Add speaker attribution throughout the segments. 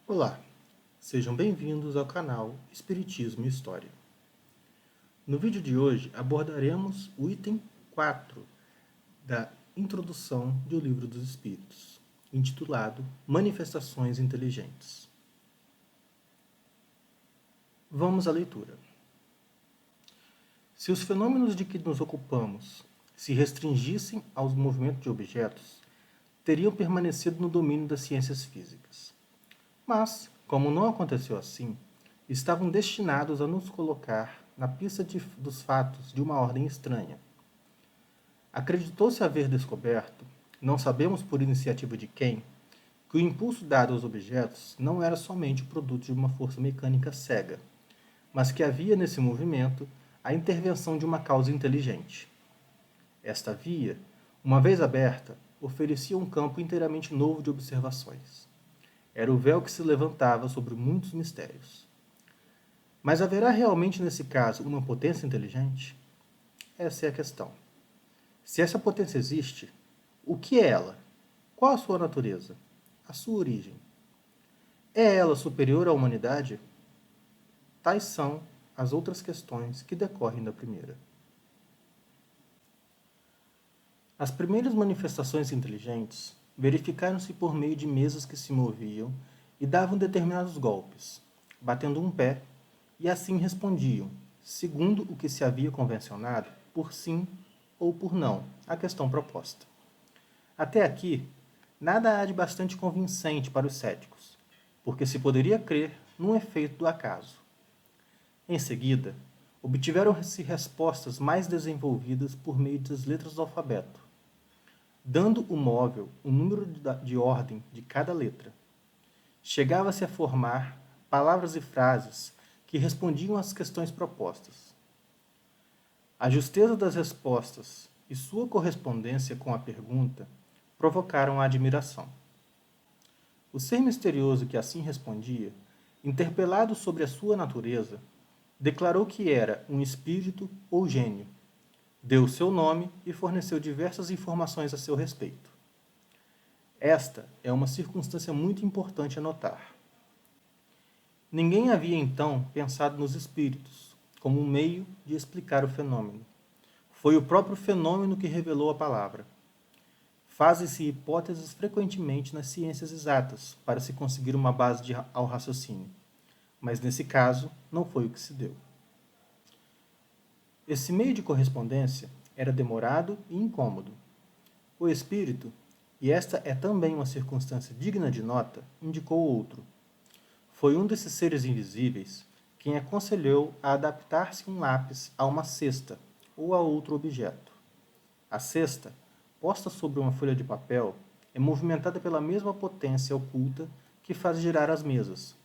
Speaker 1: Olá, sejam bem-vindos ao canal Espiritismo e História. No vídeo de hoje abordaremos o item 4 da introdução do Livro dos Espíritos, intitulado Manifestações Inteligentes. Vamos à leitura. Se os fenômenos de que nos ocupamos se restringissem aos movimentos de objetos, teriam permanecido no domínio das ciências físicas. Mas, como não aconteceu assim, estavam destinados a nos colocar na pista dos fatos de uma ordem estranha. Acreditou-se haver descoberto, não sabemos por iniciativa de quem, que o impulso dado aos objetos não era somente o produto de uma força mecânica cega, mas que havia nesse movimento a intervenção de uma causa inteligente. Esta via, uma vez aberta, oferecia um campo inteiramente novo de observações. Era o véu que se levantava sobre muitos mistérios. Mas haverá realmente nesse caso uma potência inteligente? Essa é a questão. Se essa potência existe, o que é ela? Qual a sua natureza? A sua origem? É ela superior à humanidade? Tais são as outras questões que decorrem da primeira. As primeiras manifestações inteligentes verificaram-se por meio de mesas que se moviam e davam determinados golpes, batendo um pé, e assim respondiam, segundo o que se havia convencionado, por sim ou por não à questão proposta. Até aqui, nada há de bastante convincente para os céticos, porque se poderia crer num efeito do acaso. Em seguida, obtiveram-se respostas mais desenvolvidas por meio das letras do alfabeto, dando o móvel o número de ordem de cada letra. Chegava-se a formar palavras e frases que respondiam às questões propostas. A justeza das respostas e sua correspondência com a pergunta provocaram a admiração. O ser misterioso que assim respondia, interpelado sobre a sua natureza, declarou que era um espírito ou gênio, deu seu nome e forneceu diversas informações a seu respeito. Esta é uma circunstância muito importante a notar. Ninguém havia então pensado nos espíritos como um meio de explicar o fenômeno. Foi o próprio fenômeno que revelou a palavra. Fazem-se hipóteses frequentemente nas ciências exatas para se conseguir uma base ao raciocínio, mas nesse caso não foi o que se deu. Esse meio de correspondência era demorado e incômodo. O espírito, e esta é também uma circunstância digna de nota, indicou outro. Foi um desses seres invisíveis quem aconselhou a adaptar-se um lápis a uma cesta ou a outro objeto. A cesta, posta sobre uma folha de papel, é movimentada pela mesma potência oculta que faz girar as mesas,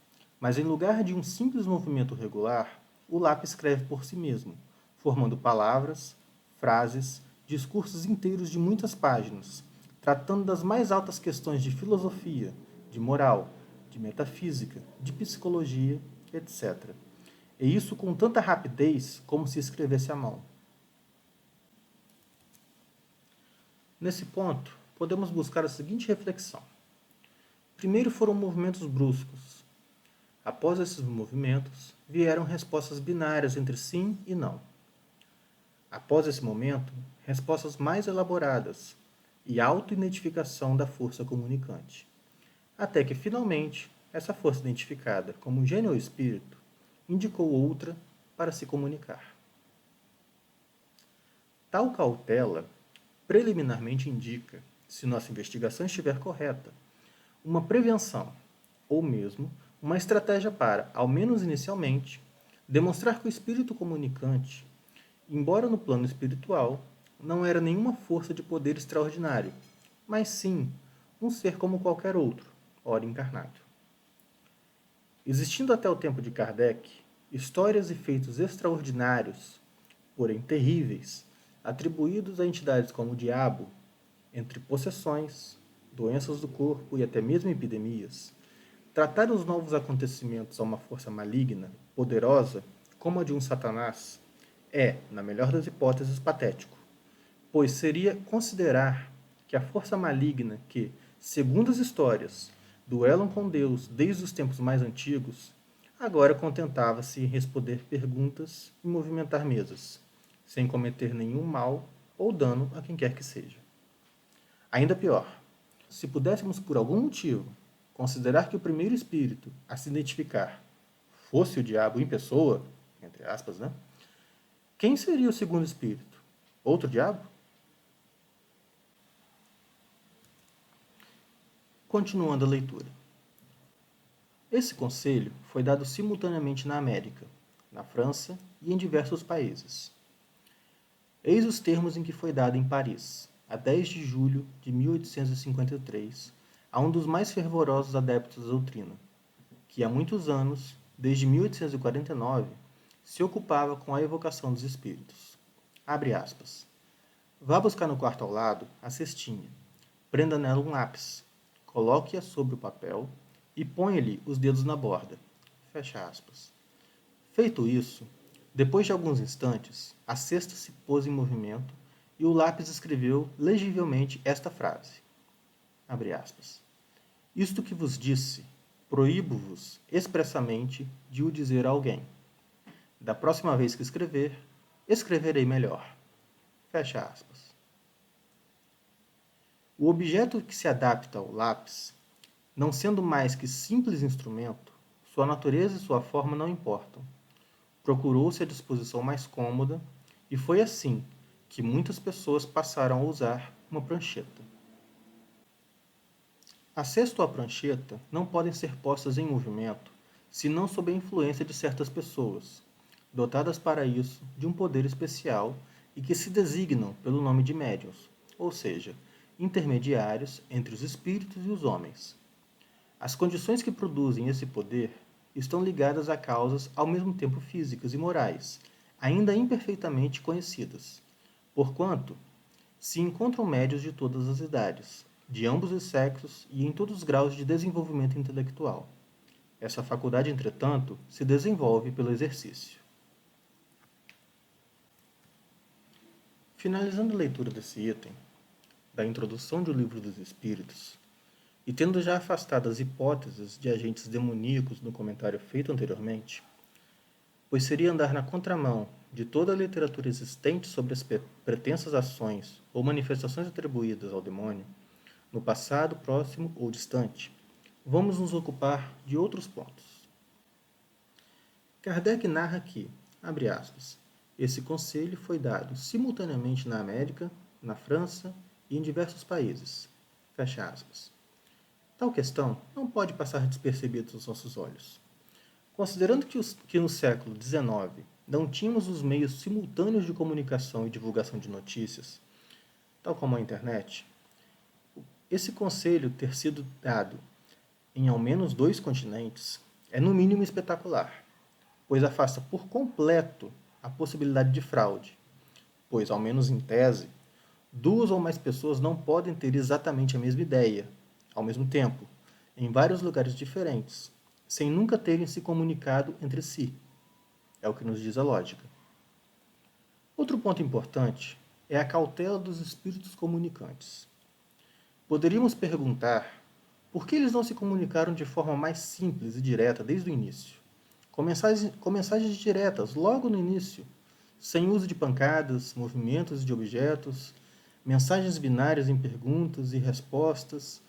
Speaker 1: mas em lugar de um simples movimento regular, o lápis escreve por si mesmo, formando palavras, frases, discursos inteiros de muitas páginas, tratando das mais altas questões de filosofia, de moral, de metafísica, de psicologia, etc. E isso com tanta rapidez como se escrevesse à mão. Nesse ponto, podemos buscar a seguinte reflexão. Primeiro foram movimentos bruscos. Após esses movimentos, vieram respostas binárias entre sim e não. Após esse momento, respostas mais elaboradas e auto-identificação da força comunicante. Até que, finalmente, essa força identificada como gênio ou espírito indicou outra para se comunicar. Tal cautela preliminarmente indica, se nossa investigação estiver correta, uma prevenção, ou mesmo uma estratégia para, ao menos inicialmente, demonstrar que o espírito comunicante, embora no plano espiritual, não era nenhuma força de poder extraordinário, mas sim um ser como qualquer outro, ora encarnado. Existindo até o tempo de Kardec, histórias e feitos extraordinários, porém terríveis, atribuídos a entidades como o diabo, entre possessões, doenças do corpo e até mesmo epidemias, tratar os novos acontecimentos a uma força maligna, poderosa, como a de um Satanás, é, na melhor das hipóteses, patético, pois seria considerar que a força maligna que, segundo as histórias, duelam com Deus desde os tempos mais antigos, agora contentava-se em responder perguntas e movimentar mesas, sem cometer nenhum mal ou dano a quem quer que seja. Ainda pior, se pudéssemos por algum motivo considerar que o primeiro espírito a se identificar fosse o diabo em pessoa, entre aspas, né? Quem seria o segundo espírito? Outro diabo? Continuando a leitura. Esse conselho foi dado simultaneamente na América, na França e em diversos países. Eis os termos em que foi dado em Paris, a 10 de julho de 1853, a um dos mais fervorosos adeptos da doutrina, que há muitos anos, desde 1849, se ocupava com a evocação dos espíritos. Abre aspas. Vá buscar no quarto ao lado a cestinha, prenda nela um lápis, coloque-a sobre o papel e ponha-lhe os dedos na borda. Fecha aspas. Feito isso, depois de alguns instantes, a cesta se pôs em movimento e o lápis escreveu legivelmente esta frase. Abre aspas. Isto que vos disse, proíbo-vos expressamente de o dizer a alguém. Da próxima vez que escrever, escreverei melhor. Fecha aspas. O objeto que se adapta ao lápis, não sendo mais que simples instrumento, sua natureza e sua forma não importam. Procurou-se a disposição mais cômoda e foi assim que muitas pessoas passaram a usar uma prancheta. A cesta ou a prancheta não podem ser postas em movimento senão sob a influência de certas pessoas, dotadas para isso de um poder especial e que se designam pelo nome de médiuns, ou seja, intermediários entre os espíritos e os homens. As condições que produzem esse poder estão ligadas a causas ao mesmo tempo físicas e morais, ainda imperfeitamente conhecidas, porquanto se encontram médios de todas as idades, de ambos os sexos e em todos os graus de desenvolvimento intelectual. Essa faculdade, entretanto, se desenvolve pelo exercício. Finalizando a leitura desse item, da introdução do Livro dos Espíritos, e tendo já afastado as hipóteses de agentes demoníacos no comentário feito anteriormente, pois seria andar na contramão de toda a literatura existente sobre as pretensas ações ou manifestações atribuídas ao demônio, no passado, próximo ou distante, vamos nos ocupar de outros pontos. Kardec narra que, abre aspas, esse conselho foi dado simultaneamente na América, na França e em diversos países. Fecha aspas. Tal questão não pode passar despercebida aos nossos olhos. Considerando que no século XIX não tínhamos os meios simultâneos de comunicação e divulgação de notícias, tal como a internet, esse conselho ter sido dado em ao menos 2 continentes é no mínimo espetacular, pois afasta por completo a possibilidade de fraude, pois, ao menos em tese, 2 ou mais pessoas não podem ter exatamente a mesma ideia, ao mesmo tempo, em vários lugares diferentes, sem nunca terem se comunicado entre si. É o que nos diz a lógica. Outro ponto importante é a cautela dos espíritos comunicantes. Poderíamos perguntar por que eles não se comunicaram de forma mais simples e direta desde o início, com mensagens diretas logo no início, sem uso de pancadas, movimentos de objetos, mensagens binárias em perguntas e respostas,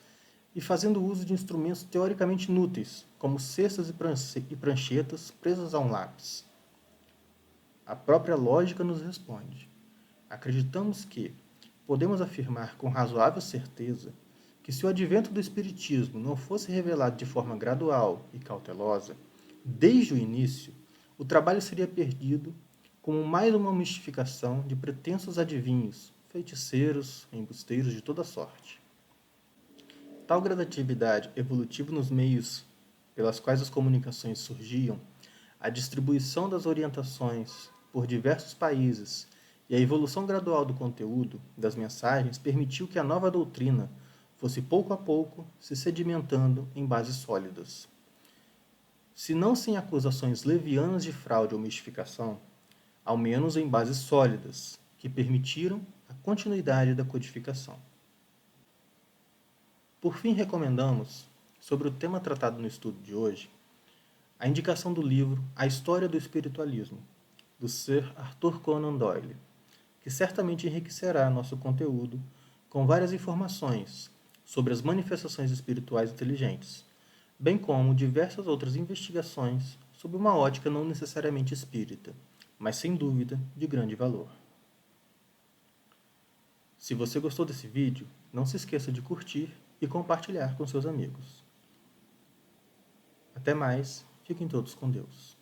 Speaker 1: e fazendo uso de instrumentos teoricamente inúteis, como cestas e pranchetas presas a um lápis. A própria lógica nos responde. Acreditamos que podemos afirmar com razoável certeza que se o advento do Espiritismo não fosse revelado de forma gradual e cautelosa, desde o início, o trabalho seria perdido como mais uma mistificação de pretensos adivinhos, feiticeiros, embusteiros de toda sorte. Tal gradatividade evolutiva nos meios pelas quais as comunicações surgiam, a distribuição das orientações por diversos países e a evolução gradual do conteúdo das mensagens permitiu que a nova doutrina fosse pouco a pouco se sedimentando em bases sólidas. Se não sem acusações levianas de fraude ou mistificação, ao menos em bases sólidas, que permitiram a continuidade da codificação. Por fim, recomendamos sobre o tema tratado no estudo de hoje, a indicação do livro A História do Espiritualismo, do Sir Arthur Conan Doyle, que certamente enriquecerá nosso conteúdo com várias informações sobre as manifestações espirituais inteligentes, bem como diversas outras investigações sob uma ótica não necessariamente espírita, mas sem dúvida de grande valor. Se você gostou desse vídeo, não se esqueça de curtir e compartilhar com seus amigos. Até mais, fiquem todos com Deus.